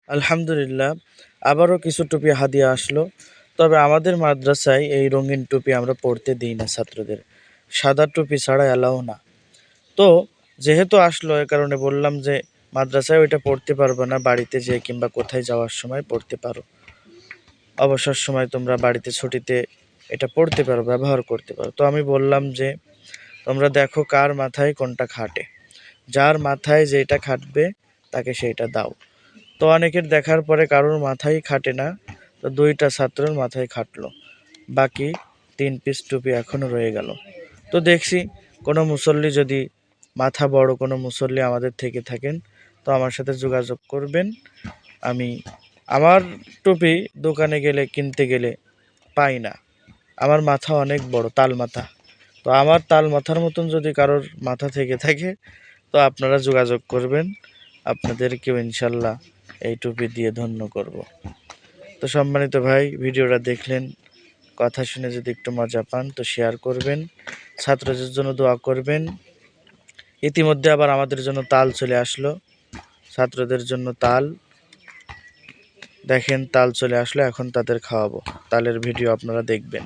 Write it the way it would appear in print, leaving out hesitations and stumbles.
আলহামদুলিল্লাহ, আবারও কিছু টুপি হাদিয়া আসলো। তবে আমাদের মাদ্রাসায় এই রঙিন টুপি আমরা পড়তে দিই না ছাত্রদের। সাদা টুপি ছাড়া অ্যালাউ না। তো যেহেতু আসলো এ কারণে বললাম যে মাদ্রাসায় ওইটা পড়তে পারবে না, বাড়িতে যেয়ে কিংবা কোথায় যাওয়ার সময় পড়তে পারো। অবসর সময় তোমরা বাড়িতে ছুটিতে এটা পড়তে পারো, ব্যবহার করতে পারো। তো আমি বললাম যে তোমরা দেখো কার মাথায় কোনটা খাটে। যার মাথায় যেটা খাটবে তাকে সেইটা দাও। তো অনেকের দেখার পরে কারোর মাথায় খাটে না, তো 2টা ছাত্রের মাথায় খাটলো। বাকি 3 পিস টুপি এখনো রয়ে গেল। তো দেখছি কোনো মুসল্লি যদি মাথা বড় কোনো মুসল্লি আমাদের থেকে থাকেন তো আমার সাথে যোগাযোগ করবেন। আমি আমার টুপি দোকানে গেলে কিনতে গেলে পাই না। আমার মাথা অনেক বড়, তাল মাথা। তো আমার তাল মাথার মতন যদি কারোর মাথা থেকে থাকে তো আপনারা যোগাযোগ করবেন। আপনাদেরকেও ইনশাল্লাহ এই টুপি দিয়ে ধন্য করব। তো সম্মানিত ভাই, ভিডিওটা দেখলেন, কথা শুনে যদি একটু মজা পান তো শেয়ার করবেন, ছাত্রদের জন্য দোয়া করবেন। ইতিমধ্যে আবার আমাদের জন্য তাল চলে আসলো, ছাত্রদের জন্য তাল। দেখেন তাল চলে আসলো, এখন তাদের খাওয়াবো। তালের ভিডিও আপনারা দেখবেন।